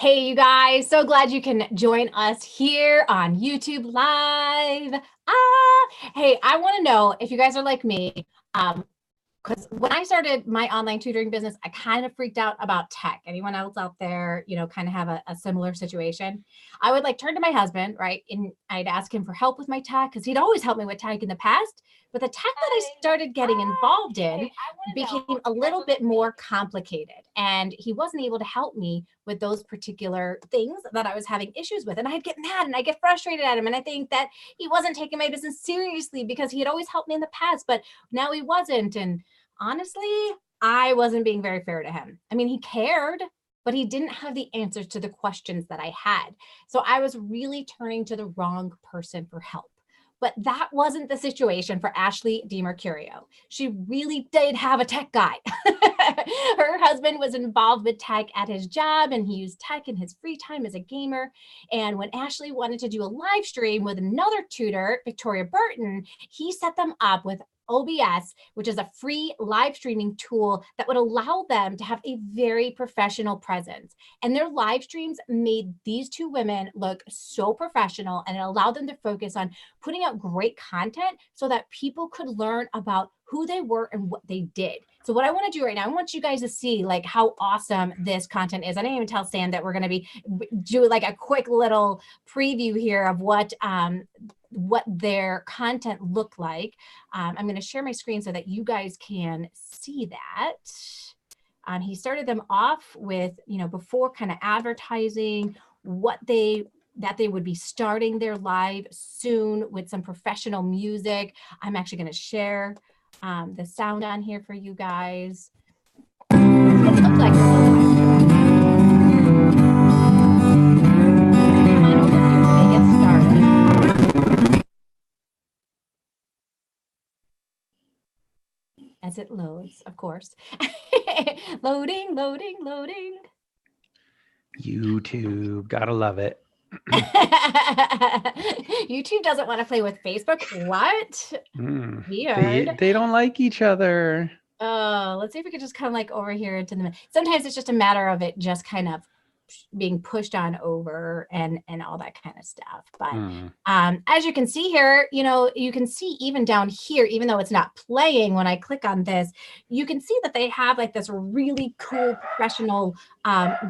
Hey, you guys, so glad you can join us here on YouTube Live. Hey, I want to know if you guys are like me. Because when I started my online tutoring business, I kind of freaked out about tech. Anyone else out there, kind of have a similar situation? I would turn to my husband, right? And I'd ask him for help with my tech because he'd always helped me with tech in the past. But the tech that I started getting involved in became a little bit more complicated. And he wasn't able to help me with those particular things that I was having issues with. And I'd get mad and I get frustrated at him. And I think that he wasn't taking my business seriously because he had always helped me in the past, but now he wasn't. And honestly, I wasn't being very fair to him. I mean, he cared, but he didn't have the answers to the questions that I had. So I was really turning to the wrong person for help. But that wasn't the situation for Ashley Dimercurrio. She really did have a tech guy. Her husband was involved with tech at his job, and he used tech in his free time as a gamer. And when Ashley wanted to do a live stream with another tutor, Victoria Burton, he set them up with OBS, which is a free live streaming tool that would allow them to have a very professional presence. And their live streams made these two women look so professional, and it allowed them to focus on putting out great content so that people could learn about who they were and what they did. So what I want to do right now, I want you guys to see how awesome this content is. I didn't even tell Sam that we're going to be do a quick little preview here of what their content looked like. I'm going to share my screen so that you guys can see that. He started them off with, before kind of advertising that they would be starting their live soon with some professional music. I'm actually going to share the sound on here for you guys. It looks like as it loads, of course. Loading. YouTube, gotta love it. YouTube doesn't want to play with Facebook. What? Weird. They don't like each other. Oh, let's see if we could just come over here into the. Sometimes it's just a matter of it just kind of being pushed on over and all that kind of stuff. But as you can see here, you can see even down here, even though it's not playing, when I click on this, you can see that they have this really cool professional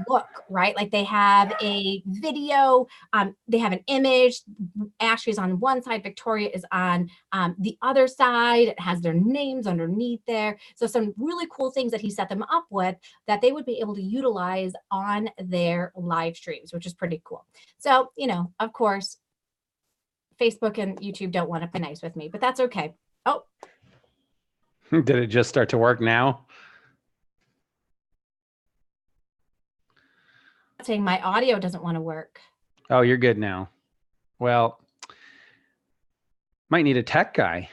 look, right? They have a video, they have an image. Ashley's on one side, Victoria is on the other side. It has their names underneath there. So some really cool things that he set them up with that they would be able to utilize on their live streams, which is pretty cool. So, of course, Facebook and YouTube don't want to be nice with me, but that's okay. Oh. Did it just start to work now? Saying my audio doesn't want to work. Oh, you're good now. Well, might need a tech guy.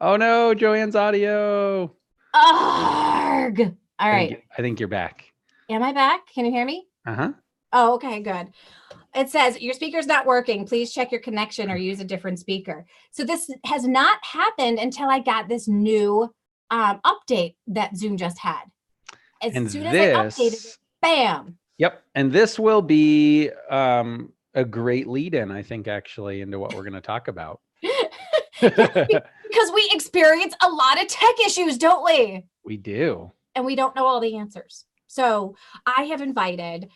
Oh no, Joanne's audio. Arrgh. All right. I think you're back. Am I back? Can you hear me? Uh-huh. Oh, okay, good. It says your speaker's not working. Please check your connection or use a different speaker. So this has not happened until I got this new update that Zoom just had. As soon as I updated it, bam. Yep. And this will be a great lead-in, I think, actually, into what we're going to talk about. Because we experience a lot of tech issues, don't we? We do. And we don't know all the answers. So I have invited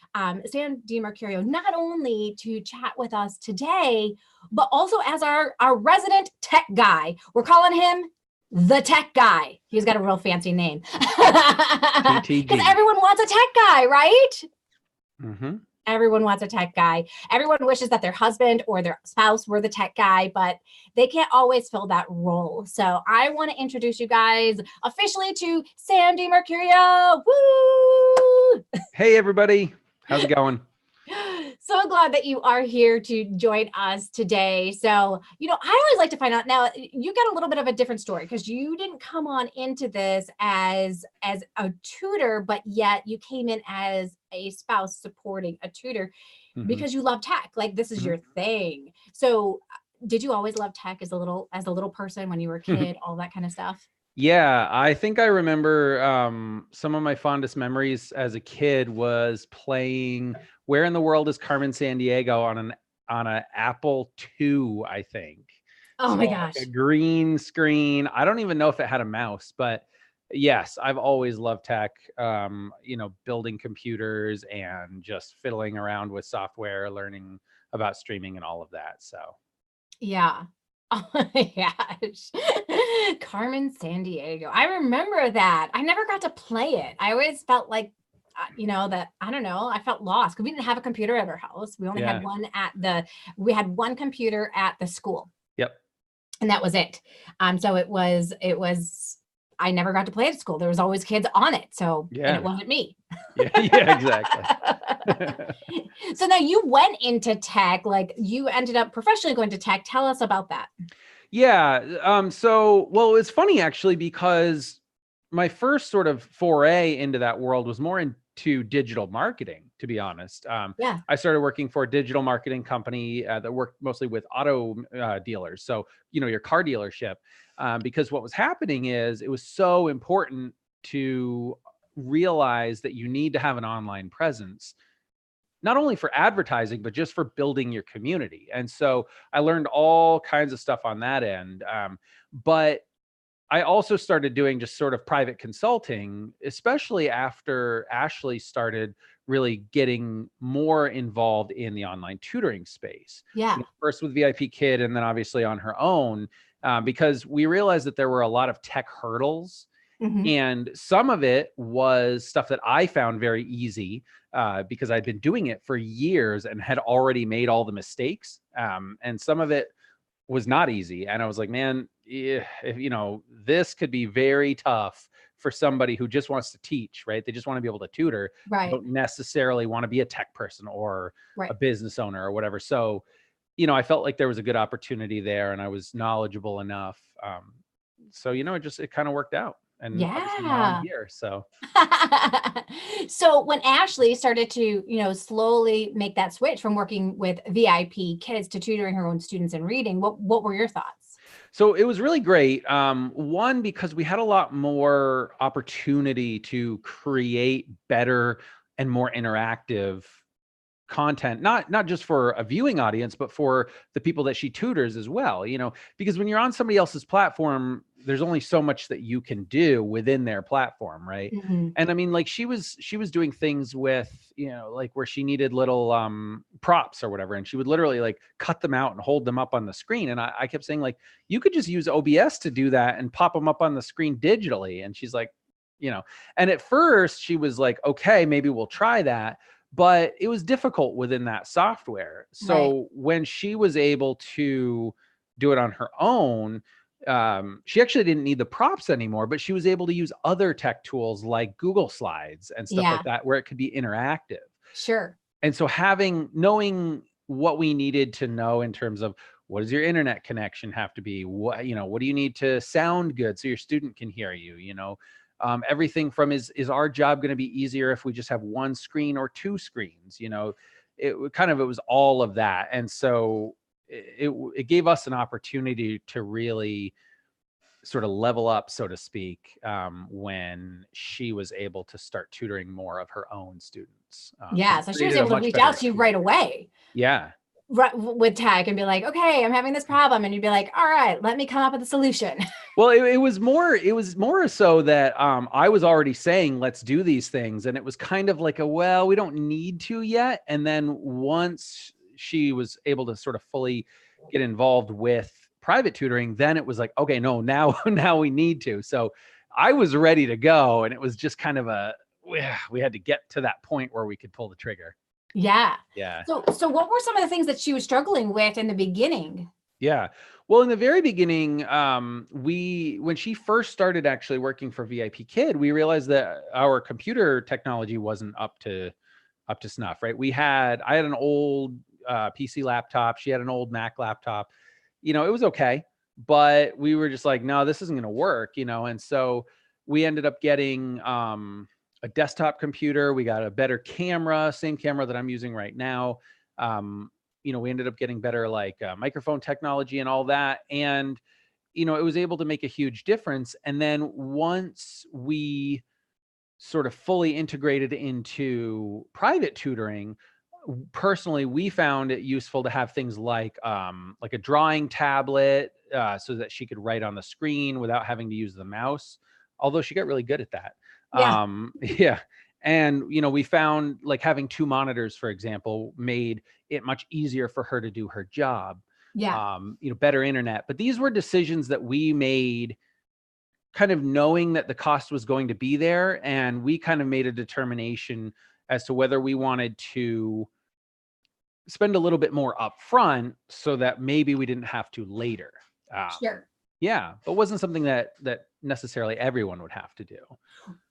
Sam Dimercurio not only to chat with us today, but also as our resident tech guy. We're calling him the tech guy. He's got a real fancy name. Because everyone wants a tech guy, right? Mm-hmm. Everyone wants a tech guy. Everyone wishes that their husband or their spouse were the tech guy, but they can't always fill that role. So I want to introduce you guys officially to Sam Dimercurio. Woo! Hey, everybody. How's it going? So glad that you are here to join us today. So, I always like to find out now, you got a little bit of a different story because you didn't come on into this as a tutor, but yet you came in as a spouse supporting a tutor because you love tech. This is your thing. So did you always love tech as a little person when you were a kid, all that kind of stuff? Yeah, I think I remember some of my fondest memories as a kid was playing Where in the World is Carmen San Diego on an Apple II, I think. Oh So my like a gosh. green screen. I don't even know if it had a mouse, but yes, I've always loved tech. Building computers and just fiddling around with software, learning about streaming and all of that. So Yeah. Oh my gosh. Carmen San Diego. I remember that. I never got to play it. I always felt like, that, I don't know, I felt lost because we didn't have a computer at our house. We only yeah. had we had one computer at the school, Yep. and that was it. So I never got to play at school. There was always kids on it. And it Yeah. wasn't me. Yeah. Yeah, exactly. So now you went into tech, like you ended up professionally going to tech. Tell us about that. Yeah. Well, it's funny actually because my first sort of foray into that world was more into digital marketing, to be honest. Yeah. I started working for a digital marketing company that worked mostly with auto dealers. So, your car dealership, because what was happening is it was so important to realize that you need to have an online presence not only for advertising, but just for building your community. And so I learned all kinds of stuff on that end. But I also started doing just sort of private consulting, especially after Ashley started really getting more involved in the online tutoring space. Yeah. First with VIP Kid and then obviously on her own, because we realized that there were a lot of tech hurdles. Mhm. And some of it was stuff that I found very easy because I'd been doing it for years and had already made all the mistakes. And some of it was not easy. And I was like, man, this could be very tough for somebody who just wants to teach, right? They just want to be able to tutor. They Right. don't necessarily want to be a tech person or a Right. business owner or whatever. So, I felt like there was a good opportunity there and I was knowledgeable enough. It kind of worked out. And obviously now I'm Yeah. here. So So when Ashley started to, slowly make that switch from working with VIP kids to tutoring her own students in reading, what were your thoughts? So it was really great. One, because we had a lot more opportunity to create better and more interactive content, not just for a viewing audience, but for the people that she tutors as well, because when you're on somebody else's platform, there's only so much that you can do within their platform, right? Mhm. And I mean, like she was doing things with, like where she needed little props or whatever, and she would literally like cut them out and hold them up on the screen. And I kept saying, like, you could just use OBS to do that and pop them up on the screen digitally. And she's like, and at first she was like, okay, maybe we'll try that, but it was difficult within that software. Right. So when she was able to do it on her own, she actually didn't need the props anymore, but she was able to use other tech tools like Google Slides and stuff like Yeah. that, where it could be interactive. Sure. And so knowing what we needed to know in terms of what does your internet connection have to be? What do you need to sound good so your student can hear you? Everything from is our job going to be easier if we just have one screen or two screens? It was all of that. And so it gave us an opportunity to really sort of level up, so to speak, when she was able to start tutoring more of her own students. Yeah. It So she was created a able to much reach better out to you right experience. away. Yeah. Right, with tech and be like, okay, I'm having this problem. And you'd be like, all right, let me come up with a solution. Well, it was more so that I was already saying, let's do these things. And it was kind of like well, we don't need to yet. And then once she was able to sort of fully get involved with private tutoring, then it was like, okay, no, now, now we need to. So I was ready to go. And it was just kind of we had to get to that point where we could pull the trigger. Yeah. Yeah. So what were some of the things that she was struggling with in the beginning? Yeah. Well, in the very beginning, when she first started actually working for VIP Kid, we realized that our computer technology wasn't up to snuff, right? I had an old PC laptop. She had an old Mac laptop. It was okay, but we were just like, no, this isn't going to work, and so we ended up getting a desktop computer. We got a better camera, same camera that I'm using right now. We ended up getting better like microphone technology and all that. And you know, it was able to make a huge difference. And then once we sort of fully integrated into private tutoring, personally, we found it useful to have things like a drawing tablet, so that she could write on the screen without having to use the mouse. Although she got really good at that. Yeah. Yeah. And, you know, we found like having 2 monitors, for example, made it much easier for her to do her job. Yeah. You know, better internet. But these were decisions that we made kind of knowing that the cost was going to be there. And we kind of made a determination as to whether we wanted to spend a little bit more upfront so that maybe we didn't have to later. Sure. Yeah, but wasn't something that necessarily everyone would have to do.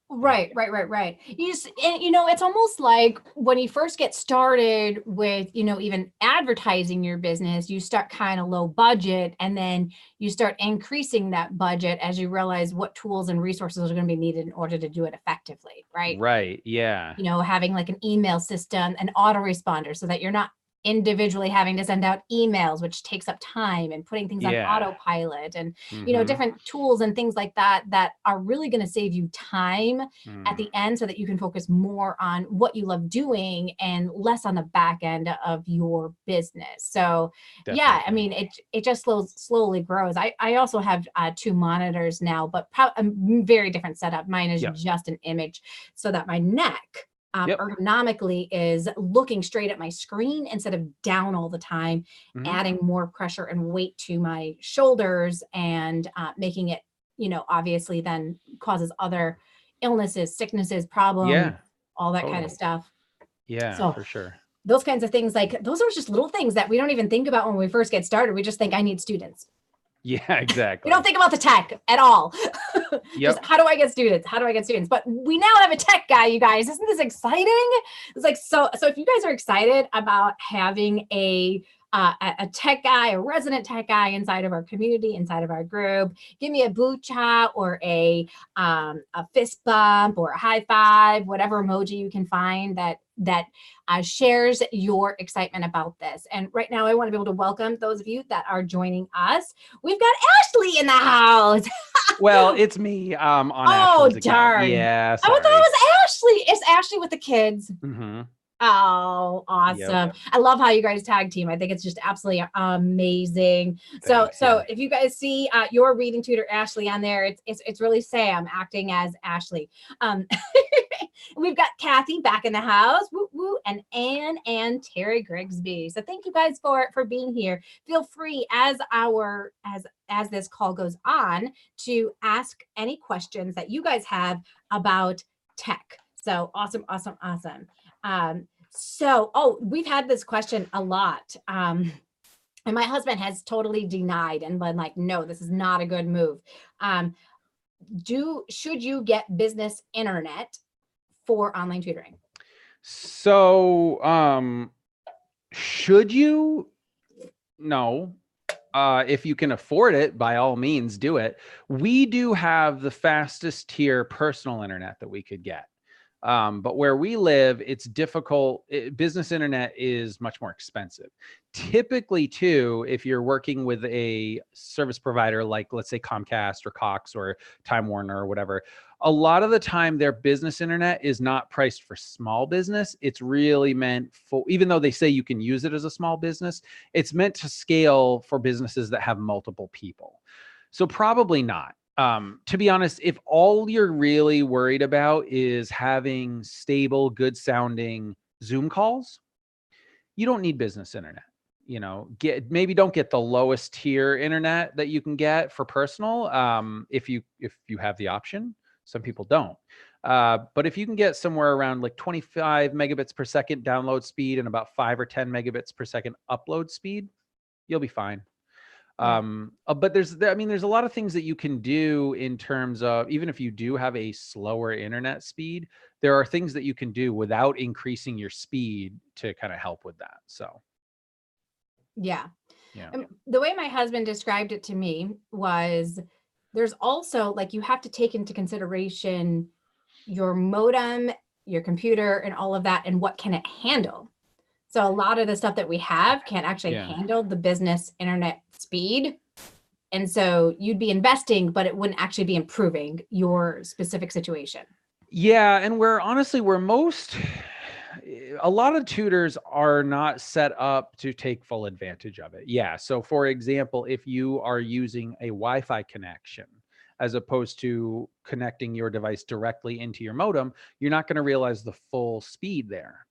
Right. And, you know, it's almost like when you first get started with, you know, even advertising your business, you start kind of low budget, and then you start increasing that budget as you realize what tools and resources are going to be needed in order to do it effectively. Right. Right. Yeah. You know, having like an email system, an autoresponder, so that you're not individually having to send out emails, which takes up time, and putting things on autopilot, and, you know, different tools and things like that, that are really going to save you time at the end, so that you can focus more on what you love doing and less on the back end of your business. So yeah, I mean, it just slowly grows. I also have 2 monitors now, but a very different setup. Mine is just an image, so that my neck ergonomically is looking straight at my screen instead of down all the time, adding more pressure and weight to my shoulders, and making it, you know, obviously then causes other illnesses, sicknesses, problems, all that kind of stuff. Yeah, so for sure. Those kinds of things, like those are just little things that we don't even think about when we first get started. We just think, I need students. Yeah, exactly. We don't think about the tech at all. Just how do I get students? How do I get students? But we now have a tech guy, you guys. Isn't this exciting? It's like, so if you guys are excited about having a tech guy, a resident tech guy inside of our community, inside of our group, give me a boot chat or a fist bump or a high five, whatever emoji you can find that shares your excitement about this. And right now, I want to be able to welcome those of you that are joining us. We've got Ashley in the house. Well, it's me on Ashley's darn account. Yeah, sorry. I thought it was Ashley. It's Ashley with the kids. Oh, awesome. I love how you guys tag team. I think it's just absolutely amazing. So if you guys see your reading tutor Ashley on there, it's really Sam acting as Ashley. We've got Kathy back in the house, woo woo, and Anne and Terry Grigsby. So thank you guys for being here. Feel free as this call goes on to ask any questions that you guys have about tech. So awesome. We've had this question a lot. And my husband has totally denied and been like, no, this is not a good move. Should you get business internet for online tutoring? So, should you? No. If you can afford it, by all means, do it. We do have the fastest tier personal internet that we could get. But where we live, it's difficult. Business internet is much more expensive. Typically, too, if you're working with a service provider like, let's say, Comcast or Cox or Time Warner or whatever, a lot of the time their business internet is not priced for small business. It's really meant for, even though they say you can use it as a small business, it's meant to scale for businesses that have multiple people. So probably not. To be honest, if all you're really worried about is having stable, good sounding Zoom calls, you don't need business internet. You know, maybe don't get the lowest tier internet that you can get for personal. If you have the option. Some people don't. But if you can get somewhere around like 25 megabits per second download speed and about 5 or 10 megabits per second upload speed, you'll be fine. But there's a lot of things that you can do in terms of, even if you do have a slower internet speed, there are things that you can do without increasing your speed to kind of help with that. So. Yeah. The way my husband described it to me was, there's also, like, you have to take into consideration your modem, your computer, and all of that, and what can it handle. So a lot of the stuff that we have can't actually handle the business internet speed. And so you'd be investing, but it wouldn't actually be improving your specific situation. Yeah, and a lot of tutors are not set up to take full advantage of it. Yeah. So for example, if you are using a Wi-Fi connection as opposed to connecting your device directly into your modem, you're not going to realize the full speed there,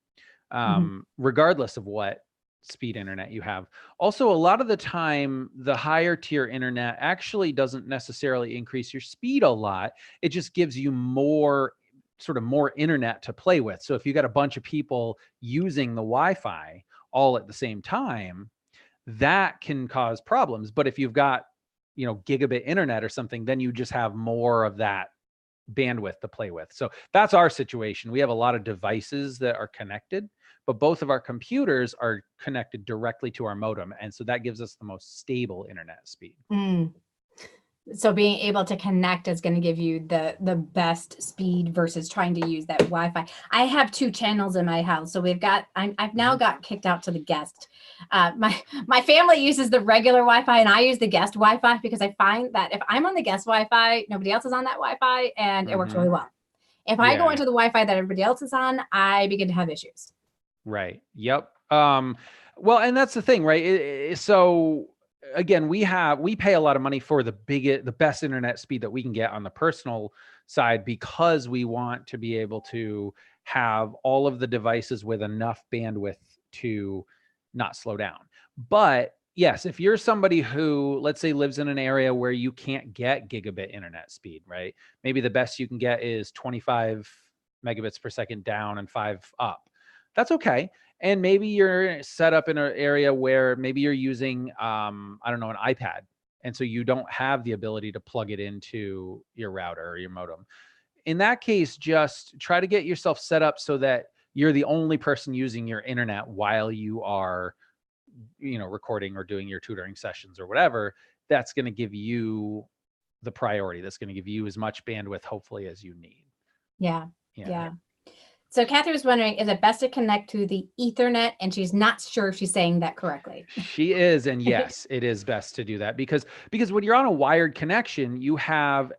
regardless of what speed internet you have. Also, a lot of the time, the higher tier internet actually doesn't necessarily increase your speed a lot. It just gives you more internet to play with. So if you got a bunch of people using the Wi-Fi all at the same time, that can cause problems. But if you've got, gigabit internet or something, then you just have more of that bandwidth to play with. So that's our situation. We have a lot of devices that are connected, but both of our computers are connected directly to our modem. And so that gives us the most stable internet speed. So being able to connect is going to give you the best speed versus trying to use that Wi-Fi. I have 2 channels in my house. So I've now got kicked out to the guest. My family uses the regular Wi-Fi and I use the guest Wi-Fi because I find that if I'm on the guest Wi-Fi, nobody else is on that Wi-Fi and it works really well. If I go into the Wi-Fi that everybody else is on, I begin to have issues. Right. Yep. Well, and that's the thing, right? So again, we pay a lot of money for the best internet speed that we can get on the personal side because we want to be able to have all of the devices with enough bandwidth to not slow down. But yes, if you're somebody who, let's say, lives in an area where you can't get gigabit internet speed, right? Maybe the best you can get is 25 megabits per second down and 5 up. That's okay. And maybe you're set up in an area where maybe you're using, an iPad. And so you don't have the ability to plug it into your router or your modem. In that case, just try to get yourself set up so that you're the only person using your internet while you are, recording or doing your tutoring sessions or whatever. That's going to give you the priority. That's going to give you as much bandwidth, hopefully, as you need. Yeah. So Kathy was wondering, is it best to connect to the Ethernet? And she's not sure if she's saying that correctly. She is. And yes, it is best to do that because when you're on a wired connection, you have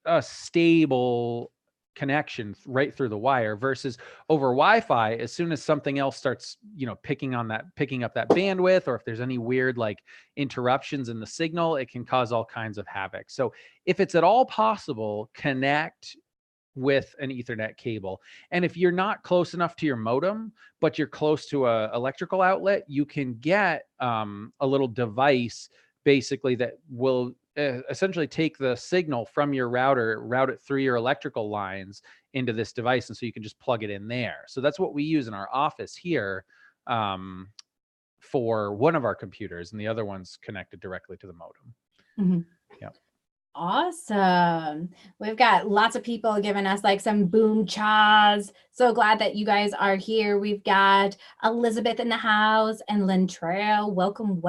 a stable connection right through the wire versus over Wi-Fi. As soon as something else starts, picking up that bandwidth, or if there's any weird like interruptions in the signal, it can cause all kinds of havoc. So if it's at all possible, connect with an Ethernet cable. And if you're not close enough to your modem, but you're close to a electrical outlet, you can get a little device basically that will essentially take the signal from your router, route it through your electrical lines into this device. And so you can just plug it in there. So that's what we use in our office here for one of our computers, and the other one's connected directly to the modem. Yep. Awesome. We've got lots of people giving us like some boom chas. So glad that you guys are here. We've got Elizabeth in the house and Lynn Trail. Welcome.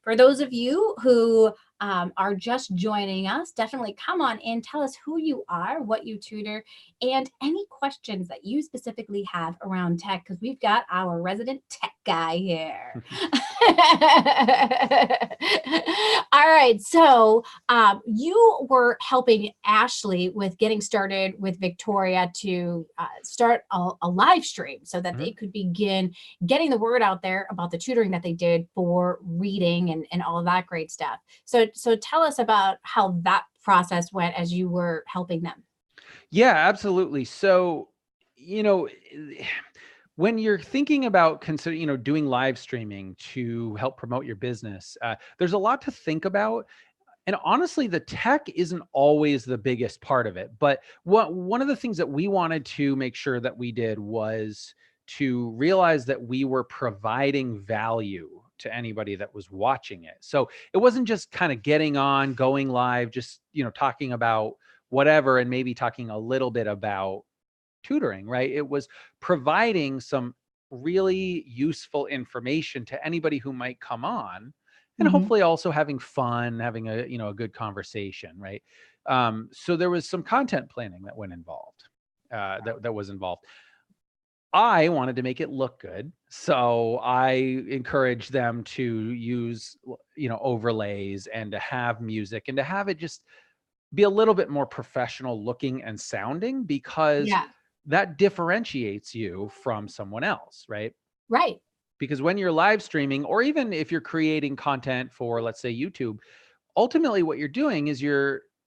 For those of you who are just joining us, definitely come on in. Tell us who you are, what you tutor, and any questions that you specifically have around tech, because we've got our resident tech guy here. All right. So you were helping Ashley with getting started with Victoria to start a live stream so that they could begin getting the word out there about the tutoring that they did for reading and all of that great stuff. So tell us about how that process went as you were helping them. Yeah, absolutely. So, when you're thinking about doing live streaming to help promote your business, there's a lot to think about. And honestly, the tech isn't always the biggest part of it. But one of the things that we wanted to make sure that we did was to realize that we were providing value to anybody that was watching it. So it wasn't just kind of getting on, going live, just, talking about whatever, and maybe talking a little bit about tutoring, right? It was providing some really useful information to anybody who might come on, and hopefully also having fun, having a good conversation, right? So there was some content planning that went involved, that was involved. I wanted to make it look good. So I encouraged them to use, overlays and to have music and to have it just be a little bit more professional looking and sounding, because Yeah. that differentiates you from someone else, right? Right. Because when you're live streaming, or even if you're creating content for, let's say, YouTube, ultimately what you're doing is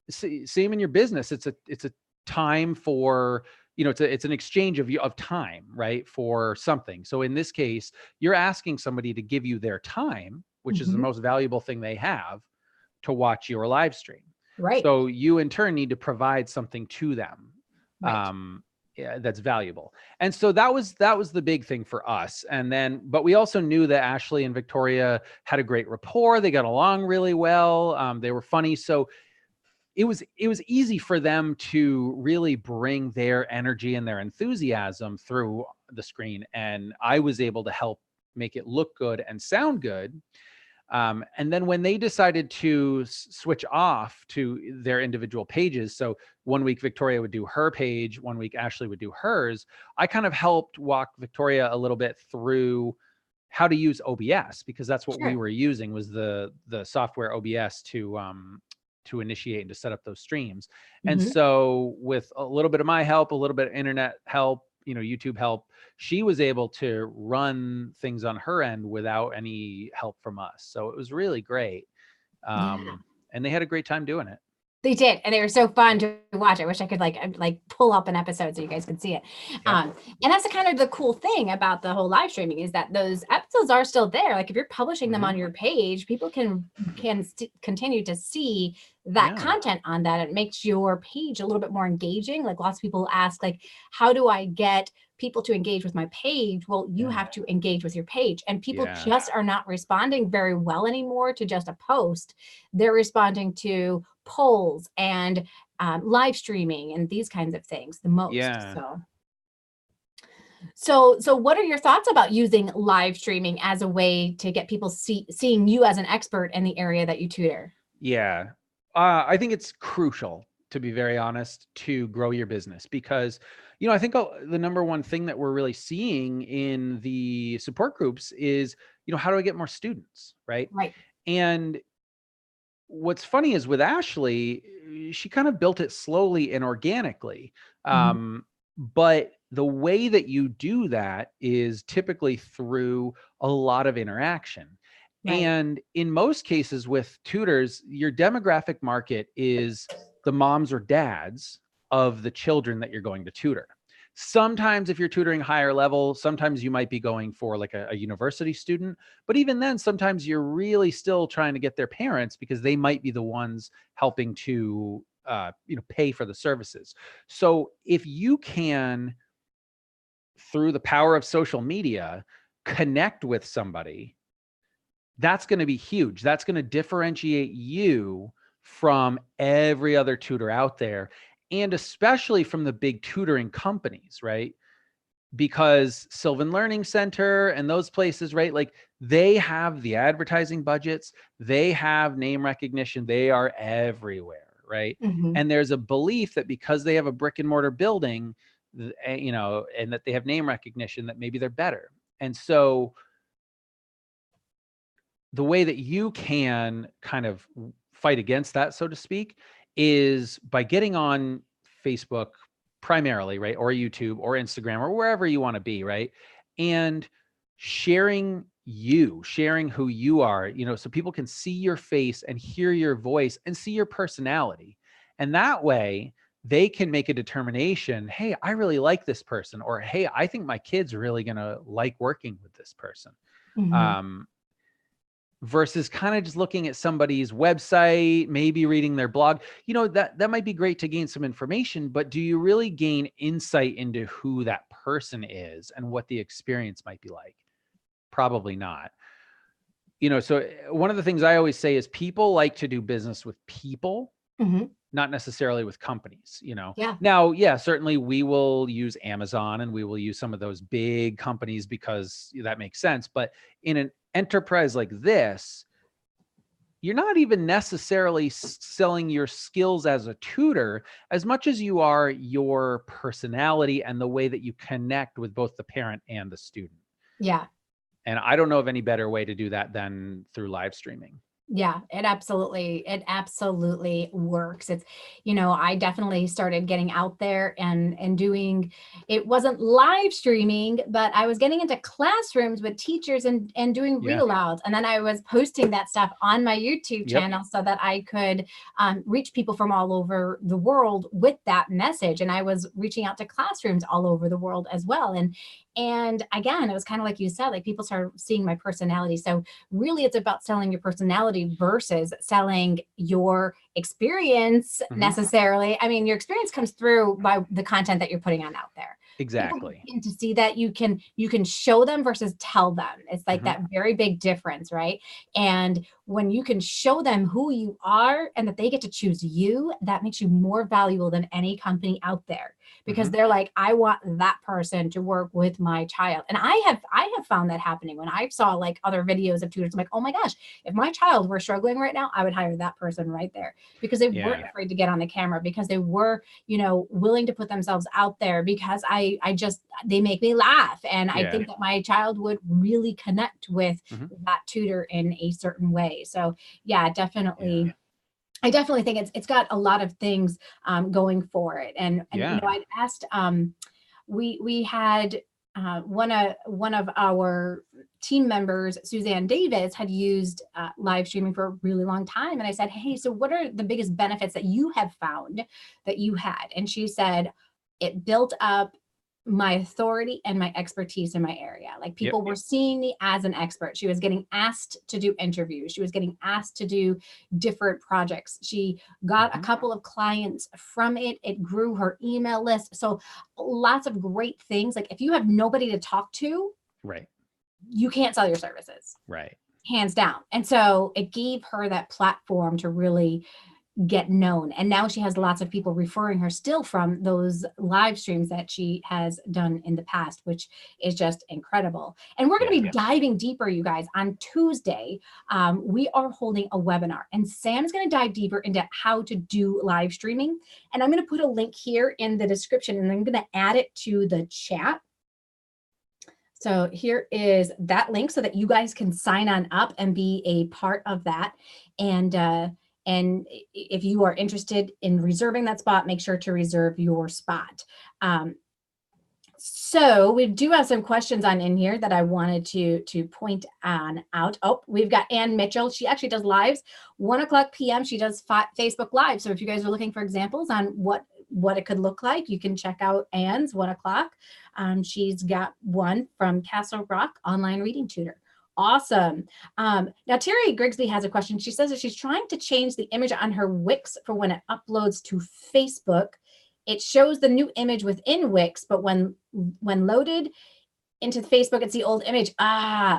same in your business. It's a time for, it's an exchange of time, right? For something. So in this case, you're asking somebody to give you their time, which is the Mhm. most valuable thing they have, to watch your live stream. Right. So you in turn need to provide something to them. Right. Yeah, that's valuable. And so that was the big thing for us. And then, but we also knew that Ashley and Victoria had a great rapport. They got along really well. They were funny. So it was easy for them to really bring their energy and their enthusiasm through the screen. And I was able to help make it look good and sound good. And then when they decided to switch off to their individual pages, so one week Victoria would do her page, one week Ashley would do hers, I kind of helped walk Victoria a little bit through how to use OBS, because that's what we Sure. were using, was the software OBS to initiate and to set up those streams. And Mhm. so with a little bit of my help, a little bit of internet help, YouTube help, she was able to run things on her end without any help from us. So it was really great. Yeah. And they had a great time doing it. They did, and they were so fun to watch. I wish I could like pull up an episode so you guys could see it. Yep. And that's the kind of the cool thing about the whole live streaming, is that those episodes are still there. Like if you're publishing them on your page, people can continue to see that Yeah. content on that. It makes your page a little bit more engaging. Like lots of people ask, like, how do I get people to engage with my page? Well, you have to engage with your page, and people just are not responding very well anymore to just a post. They're responding to polls and live streaming and these kinds of things the most. Yeah. So what are your thoughts about using live streaming as a way to get people seeing you as an expert in the area that you tutor? Yeah. I think it's crucial, to be very honest, to grow your business, because, I think the number one thing that we're really seeing in the support groups is, how do I get more students? Right. Right. And what's funny is with Ashley, she kind of built it slowly and organically. But the way that you do that is typically through a lot of interaction. Right. And in most cases with tutors, your demographic market is the moms or dads of the children that you're going to tutor. Sometimes if you're tutoring higher level, sometimes you might be going for like a university student, but even then, sometimes you're really still trying to get their parents, because they might be the ones helping to, pay for the services. So if you can, through the power of social media, connect with somebody, that's going to be huge. That's going to differentiate you from every other tutor out there, and especially from the big tutoring companies, right? Because Sylvan Learning Center and those places, right? Like they have the advertising budgets, they have name recognition, they are everywhere, right? And there's a belief that because they have a brick and mortar building, and that they have name recognition, that maybe they're better. And so the way that you can kind of fight against that, so to speak, is by getting on Facebook primarily, right? Or YouTube or Instagram or wherever you want to be, right? And sharing who you are, so people can see your face and hear your voice and see your personality. And that way they can make a determination, hey, I really like this person, or hey, I think my kid's really going to like working with this person. Versus kind of just looking at somebody's website, maybe reading their blog. That might be great to gain some information, but do you really gain insight into who that person is and what the experience might be like? Probably not. So one of the things I always say is people like to do business with people, not necessarily with companies, Yeah. Now, yeah, certainly we will use Amazon and we will use some of those big companies because that makes sense. But in an enterprise like this, you're not even necessarily selling your skills as a tutor as much as you are your personality and the way that you connect with both the parent and the student. Yeah. And I don't know of any better way to do that than through live streaming. Yeah, it absolutely works. It's, I definitely started getting out there and doing, it wasn't live streaming, but I was getting into classrooms with teachers and doing read alouds. And then I was posting that stuff on my YouTube channel so that I could reach people from all over the world with that message. And I was reaching out to classrooms all over the world as well. And again, it was kind of like you said, like people started seeing my personality. So really it's about selling your personality versus selling your experience necessarily. I mean, your experience comes through by the content that you're putting on out there. Exactly. And to see that you can show them versus tell them. It's like that very big difference, right? And when you can show them who you are and that they get to choose you, that makes you more valuable than any company out there, because they're like, I want that person to work with my child. And I have found that happening when I saw like other videos of tutors. I'm like, oh my gosh, if my child were struggling right now, I would hire that person right there, because they weren't afraid to get on the camera, because they were, willing to put themselves out there, because they make me laugh. And I think that my child would really connect with that tutor in a certain way. So yeah, definitely. I definitely think it's got a lot of things going for it. And I'd asked, we had one of our team members, Suzanne Davis, had used live streaming for a really long time. And I said, hey, so what are the biggest benefits that you have found that you had? And she said, it built up my authority and my expertise in my area. Like people were seeing me as an expert. She was getting asked to do interviews. She was getting asked to do different projects. She got a couple of clients from it. It grew her email list. So lots of great things. Like if you have nobody to talk to, you can't sell your services. Hands down. And so it gave her that platform to really get known. And now she has lots of people referring her still from those live streams that she has done in the past, which is just incredible. And we're going to be diving deeper, you guys. On Tuesday, we are holding a webinar, and Sam's going to dive deeper into how to do live streaming. And I'm going to put a link here in the description, and I'm going to add it to the chat. So here is that link so that you guys can sign on up and be a part of that. And if you are interested in reserving that spot, make sure to reserve your spot. So we do have some questions on in here that I wanted to point out. Oh, we've got Ann Mitchell. She actually does lives 1:00 p.m. She does Facebook Live. So if you guys are looking for examples on what it could look like, you can check out Ann's 1:00. She's got one from Castle Rock Online Reading Tutor. Awesome. Now Terry Grigsby has a question. She says that she's trying to change the image on her Wix for when it uploads to Facebook. It shows the new image within Wix, but when loaded into Facebook, it's the old image.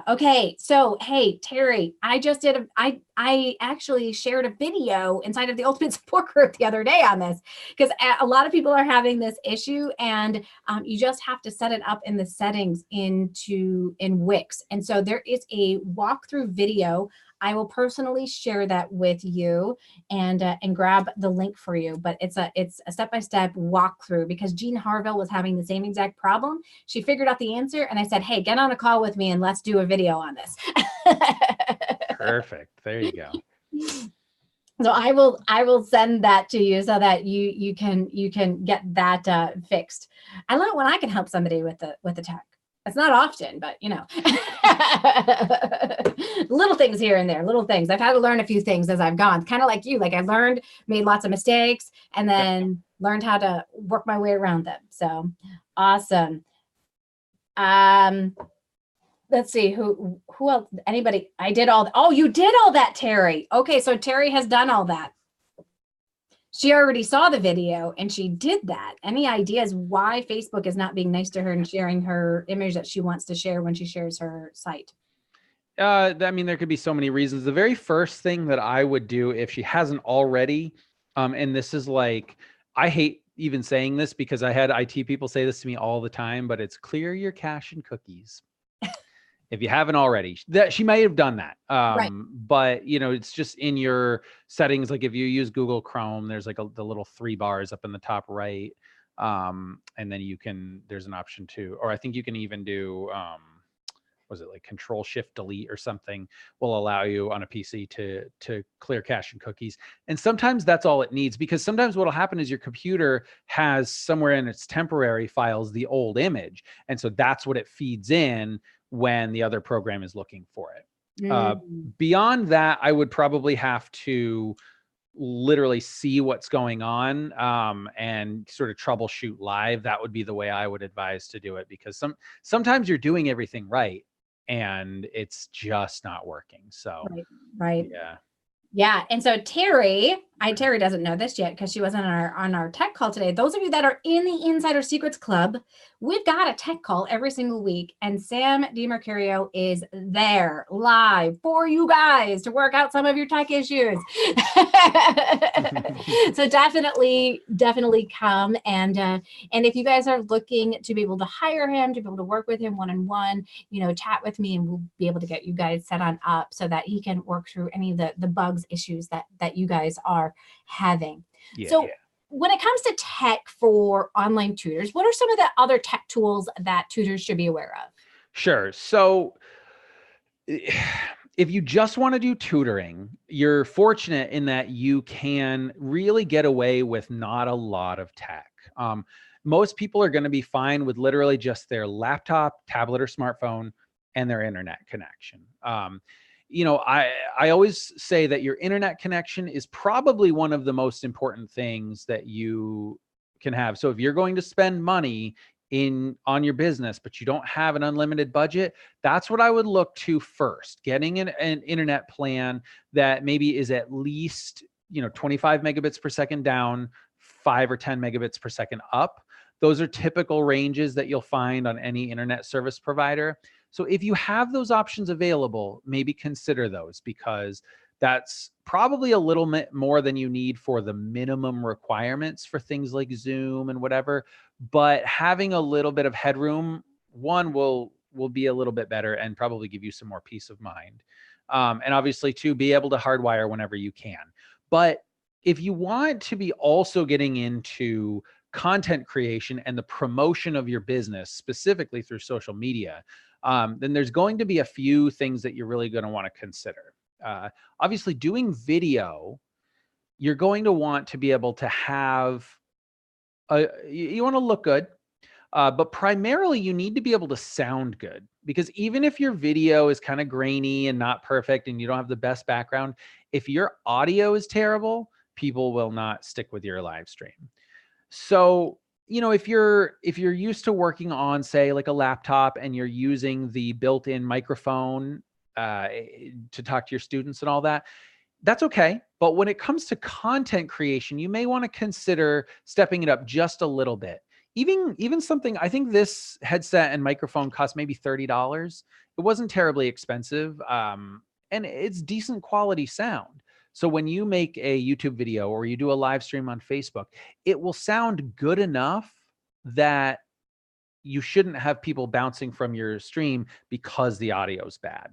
Okay. So, hey, Terry, I actually shared a video inside of the Ultimate Support Group the other day on this, because a lot of people are having this issue, and you just have to set it up in the settings in Wix. And so there is a walkthrough video. I will personally share that with you and grab the link for you. But it's a step-by-step walkthrough, because Jean Harville was having the same exact problem. She figured out the answer, and I said, hey, get on a call with me and let's do a video on this. Perfect. There you go. So I will send that to you so that you can get that fixed. I love it when I can help somebody with the tech. It's not often, but little things here and there, little things. I've had to learn a few things as I've gone, kind of like you. Like I learned, made lots of mistakes, and then learned how to work my way around them. So awesome. Let's see who else. Anybody? I did all. Oh, you did all that, Terry. Okay, so Terry has done all that. She already saw the video and she did that. Any ideas why Facebook is not being nice to her and sharing her image that she wants to share when she shares her site? I mean, there could be so many reasons. The very first thing that I would do, if she hasn't already, and this is like, I hate even saying this because I had IT people say this to me all the time, but it's clear your cache and cookies. If you haven't already, that she may have done that. Right. But it's just in your settings. Like if you use Google Chrome, there's like the little 3 bars up in the top right. And then there's an option to, or I think you can even do, was it like Control Shift Delete or something, will allow you on a PC to clear cache and cookies. And sometimes that's all it needs, because sometimes what'll happen is your computer has somewhere in its temporary files the old image, and so that's what it feeds in when the other program is looking for it. Beyond that, I would probably have to literally see what's going on, and sort of troubleshoot live. That would be the way I would advise to do it, because sometimes you're doing everything right and it's just not working. So Right. yeah. Yeah. And so Terry doesn't know this yet because she wasn't on our tech call today. Those of you that are in the Insider Secrets Club, we've got a tech call every single week, and Sam Dimercurio is there live for you guys to work out some of your tech issues. So definitely come, and if you guys are looking to be able to hire him, to be able to work with him one-on-one, chat with me, and we'll be able to get you guys set on up so that he can work through any of the bugs, issues that you guys are having. So when it comes to tech for online tutors, what are some of the other tech tools that tutors should be aware of? Sure. So if you just want to do tutoring, you're fortunate in that you can really get away with not a lot of tech. Most people are going to be fine with literally just their laptop, tablet, or smartphone and their internet connection. I always say that your internet connection is probably one of the most important things that you can have. So if you're going to spend money on your business, but you don't have an unlimited budget, that's what I would look to first. Getting an internet plan that maybe is at least 25 megabits per second down, 5 or 10 megabits per second up. Those are typical ranges that you'll find on any internet service provider. So if you have those options available, maybe consider those, because that's probably a little bit more than you need for the minimum requirements for things like Zoom and whatever. But having a little bit of headroom, one, will be a little bit better and probably give you some more peace of mind. And obviously, two, be able to hardwire whenever you can. But if you want to be also getting into content creation and the promotion of your business, specifically through social media, then there's going to be a few things that you're really going to want to consider. Obviously, doing video, you're going to want to be able to have, you want to look good, but primarily you need to be able to sound good, because even if your video is kind of grainy and not perfect and you don't have the best background, if your audio is terrible, people will not stick with your live stream. So, if you're used to working on, say, like a laptop, and you're using the built-in microphone to talk to your students and all that, that's okay. But when it comes to content creation, you may want to consider stepping it up just a little bit. Even something, I think this headset and microphone cost maybe $30. It wasn't terribly expensive, and it's decent quality sound. So when you make a YouTube video or you do a live stream on Facebook, it will sound good enough that you shouldn't have people bouncing from your stream because the audio is bad.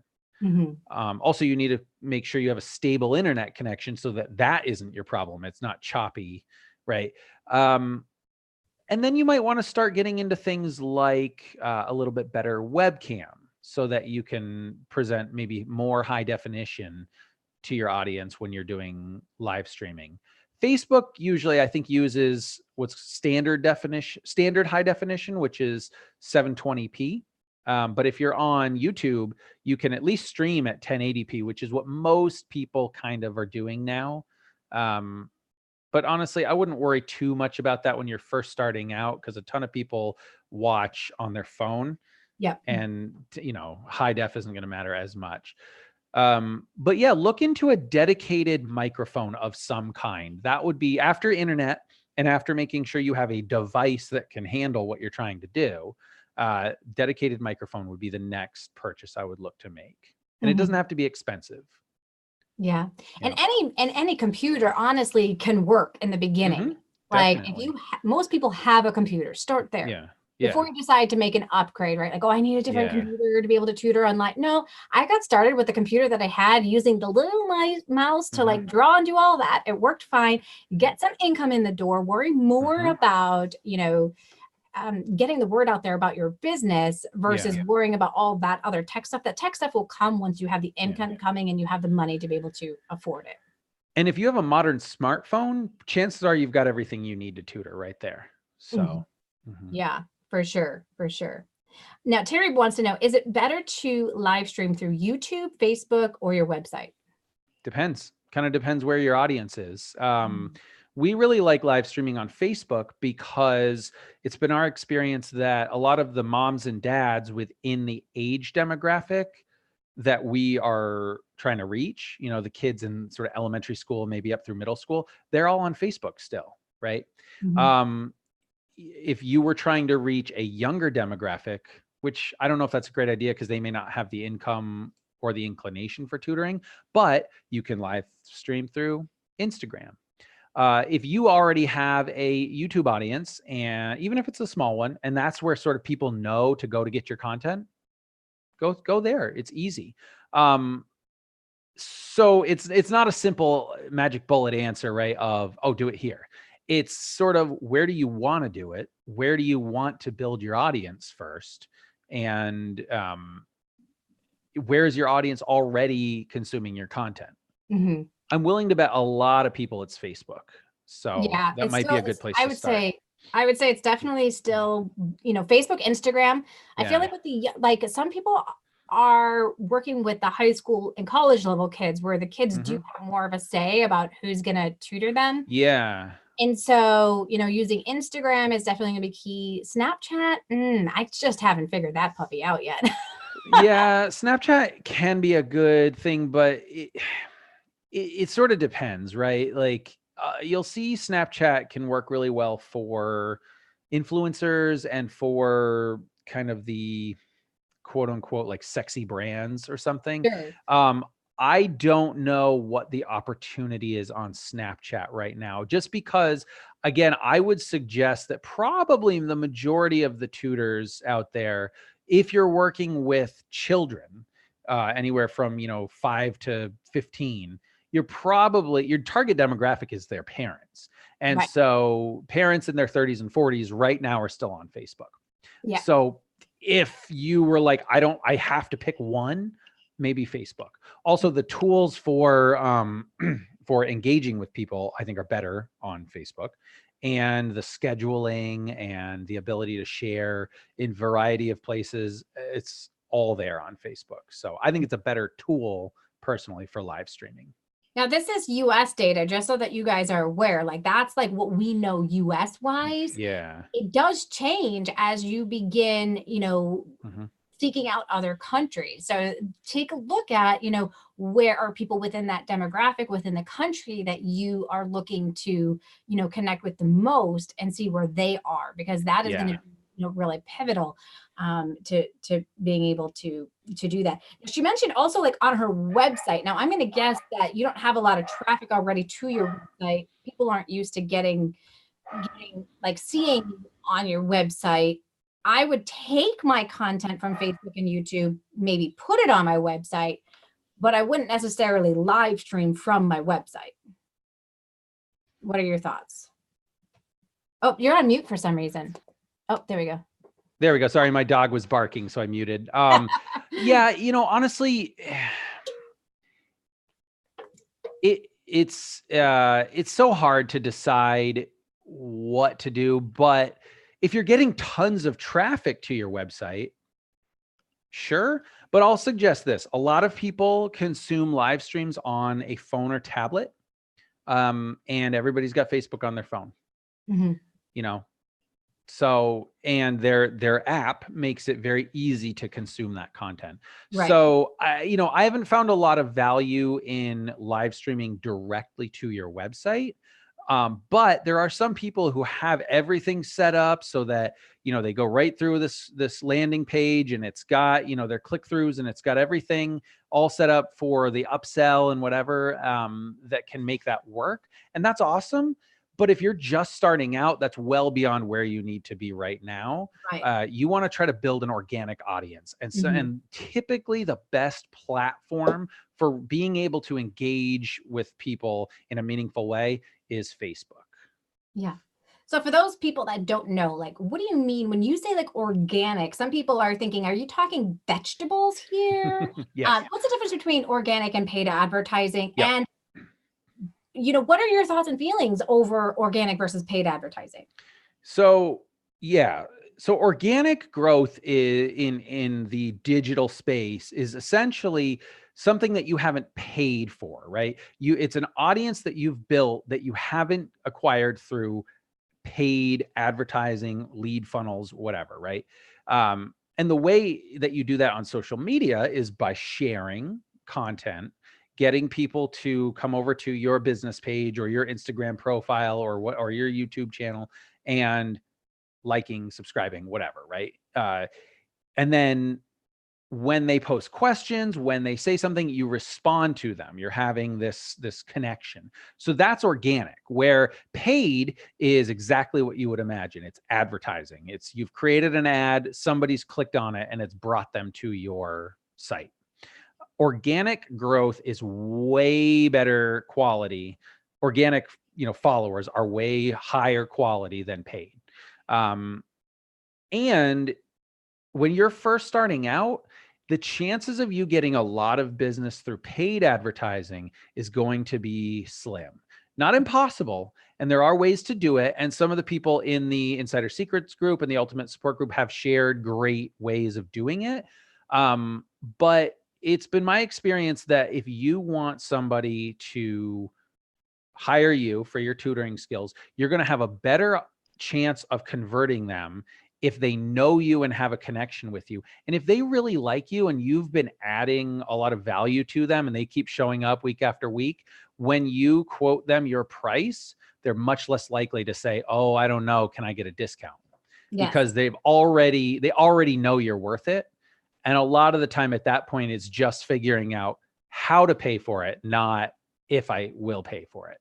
Also, you need to make sure you have a stable internet connection so that isn't your problem. It's not choppy, right? And then you might want to start getting into things like a little bit better webcam, so that you can present maybe more high definition to your audience when you're doing live streaming. Facebook usually, I think, uses what's standard high definition, which is 720p. But if you're on YouTube, you can at least stream at 1080p, which is what most people kind of are doing now. But honestly, I wouldn't worry too much about that when you're first starting out, because a ton of people watch on their phone. Yeah. And, high def isn't going to matter as much. But yeah, look into a dedicated microphone of some kind. That would be, after internet and after making sure you have a device that can handle what you're trying to do, dedicated microphone would be the next purchase I would look to make. And it doesn't have to be expensive. Yeah. And any computer honestly can work in the beginning. Like if most people have a computer, start there. Yeah. before you decide to make an upgrade, right? Like, oh, I need a different computer to be able to tutor online. No, I got started with the computer that I had, using the little mouse to like draw and do all that. It worked fine. Get some income in the door, worry more about, you know, getting the word out there about your business versus worrying about all that other tech stuff. That tech stuff will come once you have the income coming and you have the money to be able to afford it. And if you have a modern smartphone, chances are you've got everything you need to tutor right there. So, yeah, for sure. For sure. Now, Terry wants to know, is it better to live stream through YouTube, Facebook, or your website? Depends. Kind of depends where your audience is. We really like live streaming on Facebook because it's been our experience that a lot of the moms and dads within the age demographic that we are trying to reach, you know, the kids in sort of elementary school, maybe up through middle school, they're all on Facebook still, right? If you were trying to reach a younger demographic, which I don't know if that's a great idea because they may not have the income or the inclination for tutoring, but you can live stream through Instagram. If you already have a YouTube audience, and even if it's a small one, and that's where sort of people know to go to get your content, go there. It's easy. So it's not a simple magic bullet answer, right? Of, oh, do it here. It's sort of, where do you want to do it? Where do you want to build your audience first? And where's your audience already consuming your content? I'm willing to bet a lot of people it's Facebook. So that might be a good place to start. I would say it's definitely still, you know, Facebook, Instagram. I feel like with like some people are working with the high school and college level kids where the kids do have more of a say about who's going to tutor them. Yeah. And so, you know, using Instagram is definitely going to be key. Snapchat, I just haven't figured that puppy out yet. Yeah, Snapchat can be a good thing, but it sort of depends, right? Like you'll see Snapchat can work really well for influencers and for kind of the quote unquote like sexy brands or something. Sure. I don't know what the opportunity is on Snapchat right now, just because, again, I would suggest that probably the majority of the tutors out there, if you're working with children, anywhere from, 5 to 15, your target demographic is their parents. And so parents in their 30s and 40s right now are still on Facebook. Yeah. So if you were like, I have to pick one, maybe Facebook. Also, the tools for engaging with people, I think, are better on Facebook. And the scheduling and the ability to share in variety of places, it's all there on Facebook. So I think it's a better tool personally for live streaming. Now, this is US data, just so that you guys are aware. Like, that's like what we know US wise. Yeah. It does change as you begin, seeking out other countries. So take a look at, where are people within that demographic within the country that you are looking to, connect with the most, and see where they are, because that is going to be, really pivotal to being able to do that. She mentioned also, like, on her website. Now, I'm going to guess that you don't have a lot of traffic already to your website. People aren't used to getting like seeing on your website. I would take my content from Facebook and YouTube, maybe put it on my website, but I wouldn't necessarily live stream from my website. What are your thoughts? Oh, you're on mute for some reason. Oh, there we go. There we go. Sorry, my dog was barking, so I muted. Yeah, honestly, it's so hard to decide what to do, but if you're getting tons of traffic to your website, sure. But I'll suggest this. A lot of people consume live streams on a phone or tablet, and everybody's got Facebook on their phone. So, and their app makes it very easy to consume that content. Right. So, I haven't found a lot of value in live streaming directly to your website. But there are some people who have everything set up so that, they go right through this landing page, and it's got, their click-throughs, and it's got everything all set up for the upsell and whatever, that can make that work. And that's awesome. But if you're just starting out, that's well beyond where you need to be right now. Right. You want to try to build an organic audience. And so, Mhm. and typically the best platform for being able to engage with people in a meaningful way is Facebook. Yeah. So for those people that don't know, like, what do you mean when you say like organic? Some people are thinking, are you talking vegetables here? Yes. What's the difference between organic and paid advertising? Yep. And, what are your thoughts and feelings over organic versus paid advertising? So yeah, so organic growth in the digital space is essentially something that you haven't paid for, right? It's an audience that you've built that you haven't acquired through paid advertising, lead funnels, whatever, right? And the way that you do that on social media is by sharing content, getting people to come over to your business page or your Instagram profile or your YouTube channel and liking, subscribing, whatever, right? And then when they post questions, when they say something, you respond to them. You're having this connection. So that's organic. Where paid is exactly what you would imagine. It's advertising. It's you've created an ad, somebody's clicked on it, and it's brought them to your site. Organic growth is way better quality. Organic, followers are way higher quality than paid. And when you're first starting out, the chances of you getting a lot of business through paid advertising is going to be slim. Not impossible. And there are ways to do it. And some of the people in the Insider Secrets group and the Ultimate Support group have shared great ways of doing it. But it's been my experience that if you want somebody to hire you for your tutoring skills, you're going to have a better chance of converting them if they know you and have a connection with you. And if they really like you and you've been adding a lot of value to them and they keep showing up week after week, when you quote them your price, they're much less likely to say, oh, I don't know, can I get a discount? Yes. Because they already know you're worth it. And a lot of the time at that point, it's just figuring out how to pay for it, not if I will pay for it.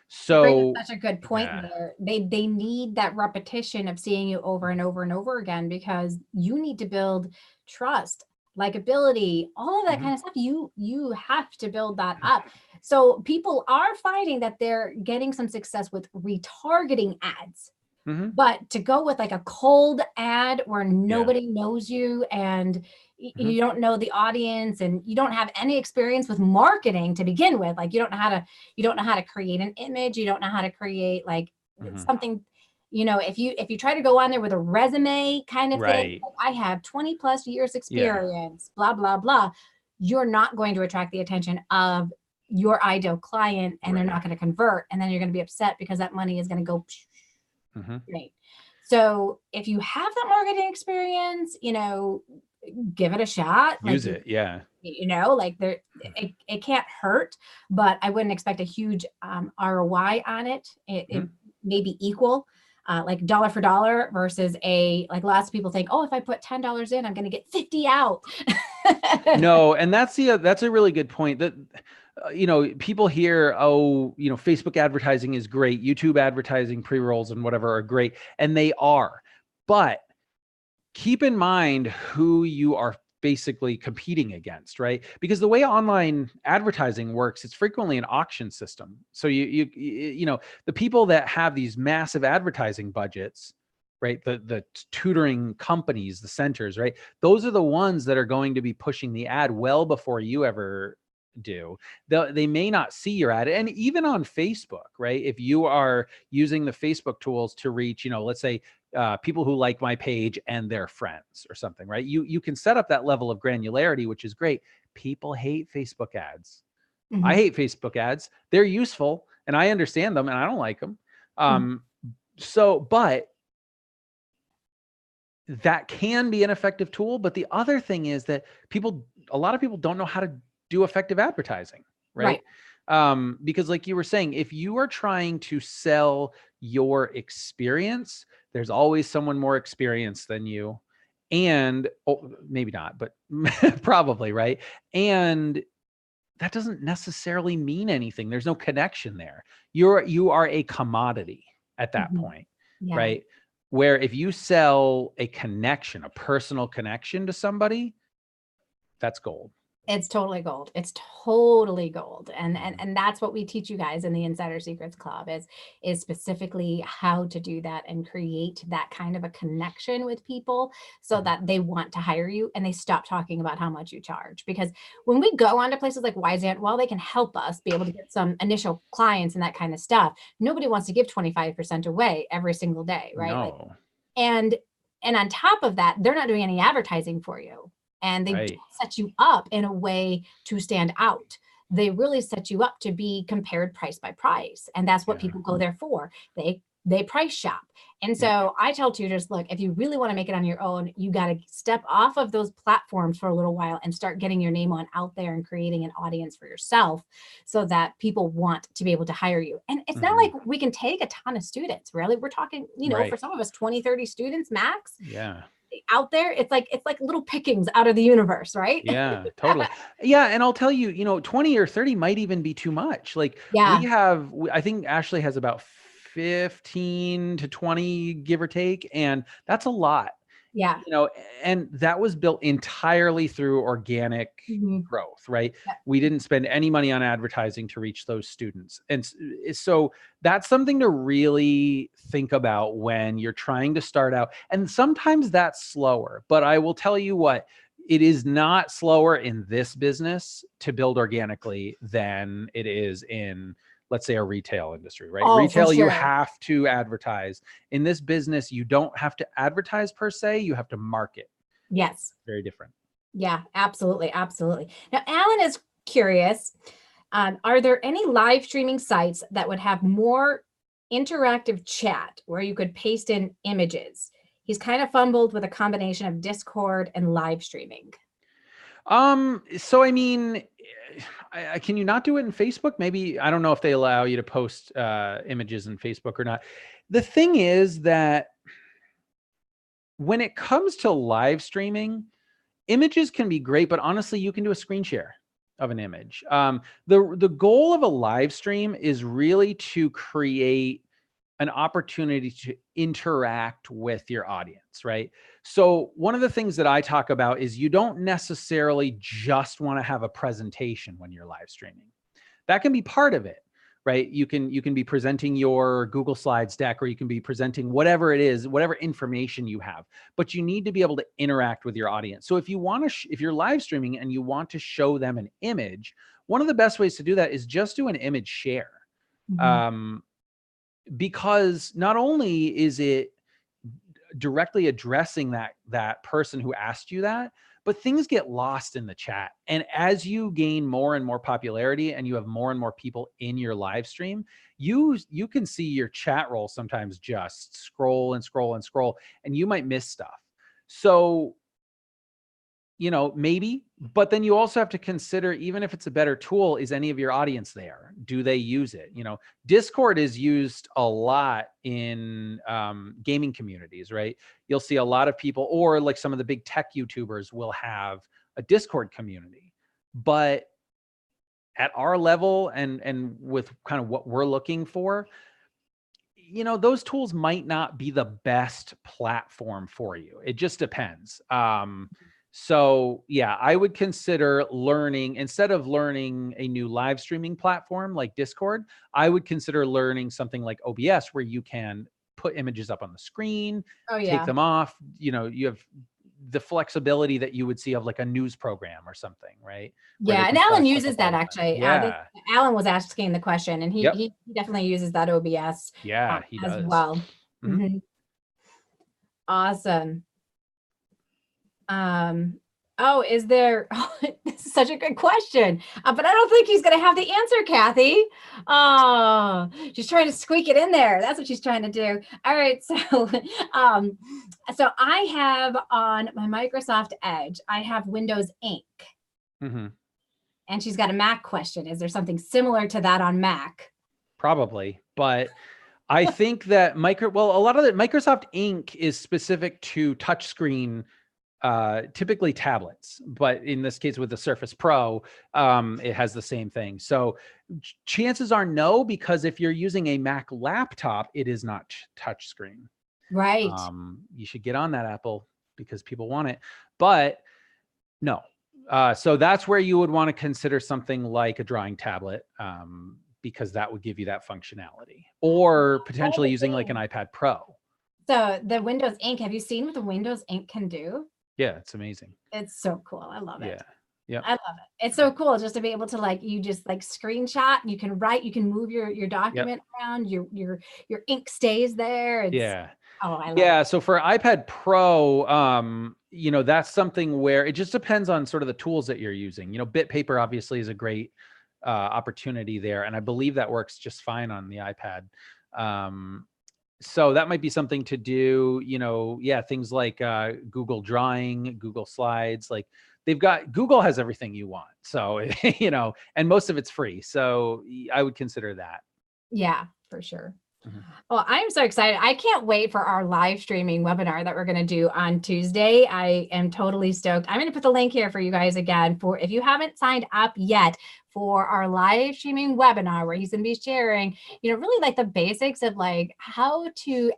So such a good point there. They need that repetition of seeing you over and over and over again, because you need to build trust, likability, all of that kind of stuff. You have to build that up. So people are finding that they're getting some success with retargeting ads. But to go with like a cold ad where nobody knows you and you don't know the audience and you don't have any experience with marketing to begin with, like you don't know how to create an image, you don't know how to create like something, if you try to go on there with a resume kind of thing, like, I have 20 plus years experience, blah, blah, blah, you're not going to attract the attention of your ideal client, and they're not going to convert. And then you're going to be upset because that money is going to go. Right. So if you have that marketing experience, give it a shot. Use it. Yeah. Like it can't hurt, but I wouldn't expect a huge ROI on it. It may be equal, like dollar for dollar versus like lots of people think, oh, if I put $10 in, I'm going to get 50 out. No. And that's a really good point that, people hear, oh, Facebook advertising is great. YouTube advertising, pre-rolls and whatever are great. And they are, but keep in mind who you are basically competing against, right? Because the way online advertising works, it's frequently an auction system. So the people that have these massive advertising budgets, right? The tutoring companies, the centers, right? Those are the ones that are going to be pushing the ad well before you ever do. They may not see your ad. And even on Facebook, right? If you are using the Facebook tools to reach, let's say people who like my page and their friends or something, right? You can set up that level of granularity, which is great. People hate Facebook ads. I hate Facebook ads. They're useful and I understand them and I don't like them. But that can be an effective tool. But the other thing is that a lot of people don't know how to do effective advertising, right? Because like you were saying, if you are trying to sell your experience, there's always someone more experienced than you, and maybe not, but probably, right? And that doesn't necessarily mean anything. There's no connection there. You are a commodity at that point, Yeah. right? Where if you sell a connection, a personal connection to somebody, that's gold. It's totally gold. It's totally gold. And that's what we teach you guys in the Insider Secrets Club is specifically how to do that and create that kind of a connection with people so that they want to hire you and they stop talking about how much you charge. Because when we go onto places like Wyzant, while they can help us be able to get some initial clients and that kind of stuff, nobody wants to give 25% away every single day, right? No. And on top of that, they're not doing any advertising for you. And they don't set you up in a way to stand out. They really set you up to be compared price by price. And that's what people go there for. They price shop. And so I tell tutors, look, if you really want to make it on your own, you got to step off of those platforms for a little while and start getting your name on out there and creating an audience for yourself so that people want to be able to hire you. And it's not like we can take a ton of students, really. We're talking, you know, for some of us, 20, 30 students max. Yeah. Out there, it's like little pickings out of the universe, right? Yeah, totally. Yeah, and I'll tell you, you know, 20 or 30 might even be too much. Like I think Ashley has about 15 to 20, give or take, and that's a lot. Yeah. You know, and that was built entirely through organic growth, right? We didn't spend any money on advertising to reach those students. And so that's something to really think about when you're trying to start out. And sometimes that's slower, but I will tell you what, it is not slower in this business to build organically than it is in, let's say, a retail industry, right? Retail, you have to advertise. In this business, you don't have to advertise per se, you have to market. Yes. Very different. Yeah, absolutely. Absolutely. Now, Alan is curious, are there any live streaming sites that would have more interactive chat where you could paste in images? He's kind of fumbled with a combination of Discord and live streaming. So I mean, can you not do it in Facebook? Maybe, I don't know if they allow you to post images in Facebook or not. The thing is that when it comes to live streaming, images can be great, but honestly, you can do a screen share of an image. The goal of a live stream is really to create an opportunity to interact with your audience, right? So one of the things that I talk about is you don't necessarily just want to have a presentation when you're live streaming. That can be part of it, right? You can be presenting your Google Slides deck, or you can be presenting whatever it is, whatever information you have, but you need to be able to interact with your audience. So if you want to, if you're live streaming and you want to show them an image, one of the best ways to do that is just do an image share. Because not only is it directly addressing that person who asked you that, but things get lost in the chat. And as you gain more and more popularity and you have more and more people in your live stream, you can see your chat roll sometimes just scroll and scroll and scroll, and you might miss stuff. So, you know, maybe, but then you also have to consider, even if it's a better tool, is any of your audience there? Do they use it? You know, Discord is used a lot in gaming communities, right? You'll see a lot of people, or like some of the big tech YouTubers will have a Discord community, but at our level and with kind of what we're looking for, you know, those tools might not be the best platform for you. It just depends. So yeah, I would consider learning, instead of learning a new live streaming platform like Discord, I would consider learning something like OBS, where you can put images up on the screen, take them off. You know, you have the flexibility that you would see of like a news program or something, right? Yeah, and Alan uses that actually. Yeah. Alan was asking the question, and he definitely uses that OBS. Yeah, he does as well. Awesome. Oh, is there, this is such a good question, but I don't think he's going to have the answer, Kathy. Oh, she's trying to squeak it in there. That's what she's trying to do. All right. So, so I have on my Microsoft Edge, I have Windows Ink. And she's got a Mac question. Is there something similar to that on Mac? Probably, but I think that a lot of the Microsoft Ink is specific to touchscreen typically tablets, but in this case with the Surface Pro, it has the same thing. So chances are no, because if you're using a Mac laptop, it is not touch screen. Right. You should get on that, Apple, because people want it, but no. So that's where you would want to consider something like a drawing tablet, because that would give you that functionality, or potentially using like an iPad Pro. So the Windows Ink, have you seen what the Windows Ink can do? Yeah, it's amazing. It's so cool. I love it. Yeah. Yeah. I love it. It's so cool just to be able to like, you just like screenshot, you can write, you can move your document around, your ink stays there. It's, Yeah. oh, I love Yeah. it. So for iPad Pro, you know, that's something where it just depends on sort of the tools that you're using. You know, BitPaper obviously is a great opportunity there, and I believe that works just fine on the iPad. So that might be something to do, you know, yeah, things like Google Drawing, Google Slides, like Google has everything you want. So, you know, and most of it's free. So I would consider that. Yeah, for sure. Mhm. Well, I'm so excited. I can't wait for our live streaming webinar that we're going to do on Tuesday. I am totally stoked. I'm going to put the link here for you guys again, for if you haven't signed up yet for our live streaming webinar, where he's going to be sharing, you know, really like the basics of like how to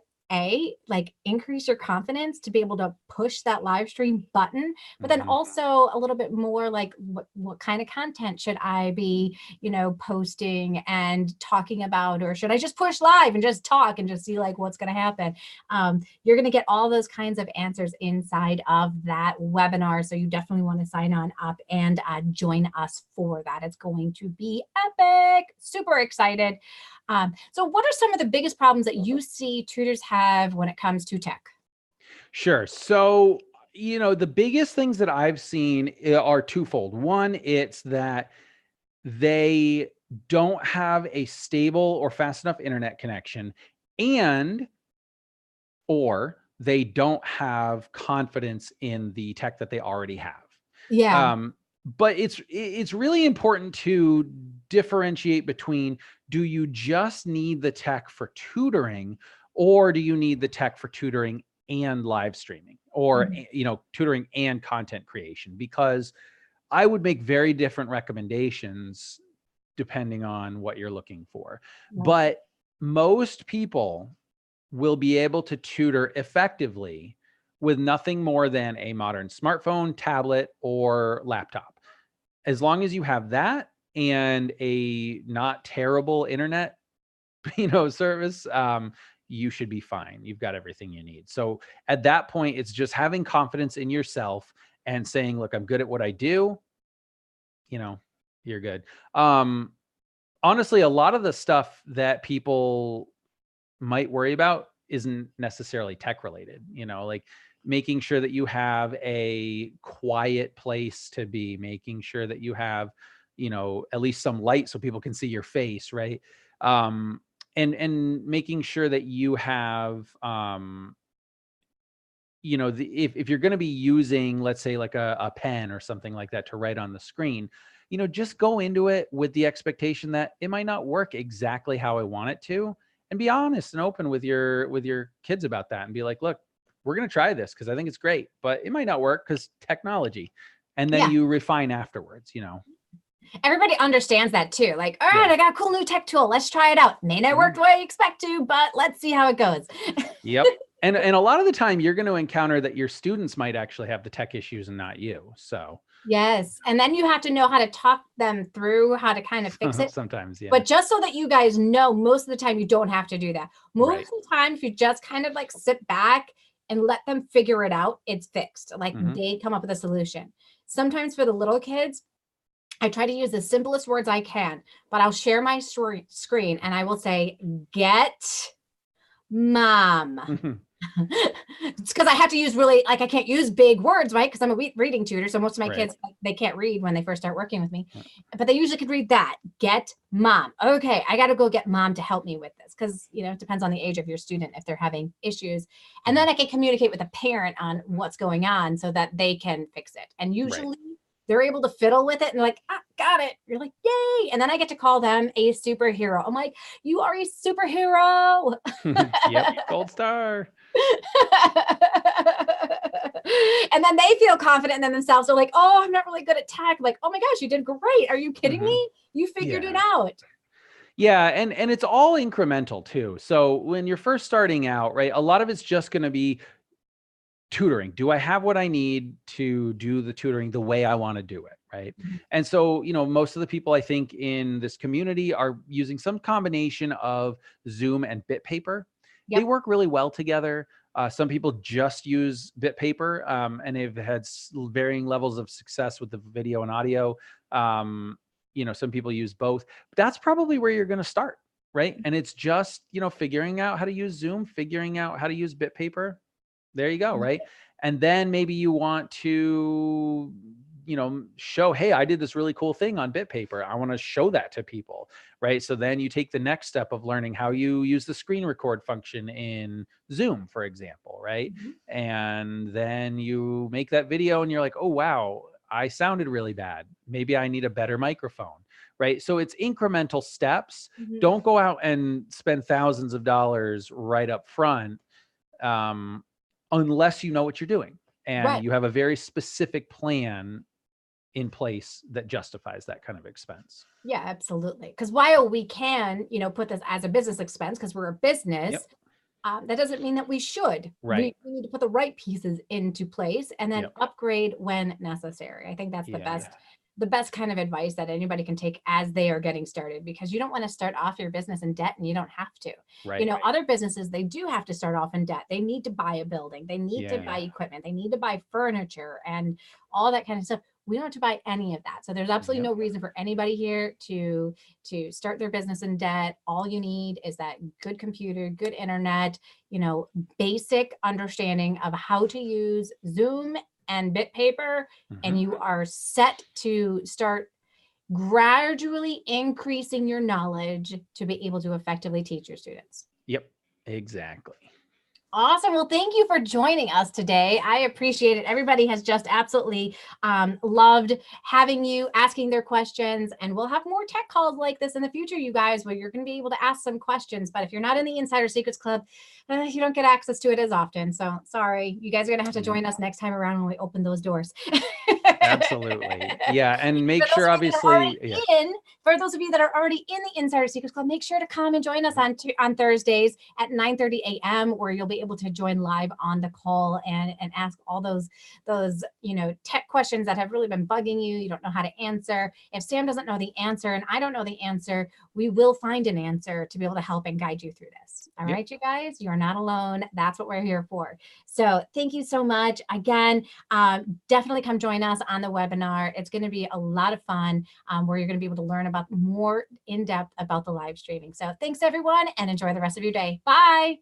like increase your confidence to be able to push that live stream button, but then also a little bit more like what kind of content should I be, you know, posting and talking about, or should I just push live and just talk and just see like what's going to happen? You're going to get all those kinds of answers inside of that webinar. So you definitely want to sign on up and join us for that. It's going to be epic. Super excited. So what are some of the biggest problems that you see tutors have when it comes to tech? Sure. So, you know, the biggest things that I've seen are twofold. One, it's that they don't have a stable or fast enough internet connection, and or they don't have confidence in the tech that they already have. Yeah. But it's really important to differentiate between, do you just need the tech for tutoring, or do you need the tech for tutoring and live streaming, or you know, tutoring and content creation? Because I would make very different recommendations depending on what you're looking for. But most people will be able to tutor effectively with nothing more than a modern smartphone, tablet, or laptop. As long as you have that and a not terrible internet, you know, service, you should be fine. You've got everything you need. So at that point, it's just having confidence in yourself and saying, look, I'm good at what I do. You know, you're good. Honestly, a lot of the stuff that people might worry about isn't necessarily tech related, you know, like making sure that you have a quiet place to be, making sure that you have, you know, at least some light so people can see your face, right? And making sure that you have, you know, if you're going to be using, let's say like a pen or something like that to write on the screen, you know, just go into it with the expectation that it might not work exactly how I want it to, and be honest and open with your kids about that, and be like, look, we're going to try this because I think it's great, but it might not work because technology. And then you refine afterwards, you know. Everybody understands that too. Like, all right, I got a cool new tech tool. Let's try it out. May not work the way you expect to, but let's see how it goes. Yep. And a lot of the time you're going to encounter that your students might actually have the tech issues and not you. So yes. And then you have to know how to talk them through how to kind of fix it. Sometimes, yeah. But just so that you guys know, most of the time you don't have to do that. Most of the time, if you just kind of like sit back and let them figure it out, it's fixed. Like they come up with a solution. Sometimes for the little kids, I try to use the simplest words I can, but I'll share my screen and I will say, get mom. It's because I have to use really, like, I can't use big words, right? Because I'm a reading tutor. So most of my kids, they can't read when they first start working with me, but they usually could read that. Get mom. Okay, I got to go get mom to help me with this, because, you know, it depends on the age of your student if they're having issues. And then I can communicate with the parent on what's going on so that they can fix it. And usually they're able to fiddle with it and they're like, ah, got it. You're like, yay. And then I get to call them a superhero. I'm like, you are a superhero. Yep, gold star. And then they feel confident in themselves. They're like, oh, I'm not really good at tech. I'm like, oh my gosh, you did great. Are you kidding me? You figured it out. Yeah, and it's all incremental too. So when you're first starting out, right, a lot of it's just going to be tutoring. Do I have what I need to do the tutoring the way I want to do it, right? And so, you know, most of the people I think in this community are using some combination of Zoom and BitPaper. They work really well together. Some people just use BitPaper, and they've had varying levels of success with the video and audio. You know, some people use both. But that's probably where you're going to start, right? And it's just, you know, figuring out how to use Zoom, figuring out how to use BitPaper. There you go, right? And then maybe you want to, you know, show, hey, I did this really cool thing on BitPaper. I want to show that to people, right? So then you take the next step of learning how you use the screen record function in Zoom, for example, right? And then you make that video and you're like, oh, wow, I sounded really bad. Maybe I need a better microphone, right? So it's incremental steps. Don't go out and spend thousands of dollars right up front unless you know what you're doing and you have a very specific plan in place that justifies that kind of expense. Yeah, absolutely. Because while we can, you know, put this as a business expense because we're a business, that doesn't mean that we should. Right. We need to put the right pieces into place and then upgrade when necessary. I think that's the best kind of advice that anybody can take as they are getting started, because you don't want to start off your business in debt and you don't have to. You know, other businesses, they do have to start off in debt. They need to buy a building. They need to buy equipment. They need to buy furniture and all that kind of stuff. We don't have to buy any of that. So there's absolutely no reason for anybody here to start their business in debt. All you need is that good computer, good internet, you know, basic understanding of how to use Zoom and BitPaper, and you are set to start gradually increasing your knowledge to be able to effectively teach your students. Yep, exactly. Awesome. Well, thank you for joining us today. I appreciate it. Everybody has just absolutely loved having you, asking their questions, and we'll have more tech calls like this in the future, you guys, where you're going to be able to ask some questions. But if you're not in the Insider Secrets Club, you don't get access to it as often. So sorry, you guys are going to have to join us next time around when we open those doors. Absolutely. Yeah. And make sure, obviously, for those of you that are already in the Insider Secrets Club, make sure to come and join us on Thursdays at 9:30 a.m. where you'll be able to join live on the call and ask all those, you know, tech questions that have really been bugging you. You don't know how to answer. If Sam doesn't know the answer and I don't know the answer, we will find an answer to be able to help and guide you through this. All right, you guys, you're not alone. That's what we're here for. So thank you so much. Again, definitely come join us on the webinar. It's going to be a lot of fun where you're going to be able to learn about more in depth about the live streaming. So thanks everyone and enjoy the rest of your day. Bye.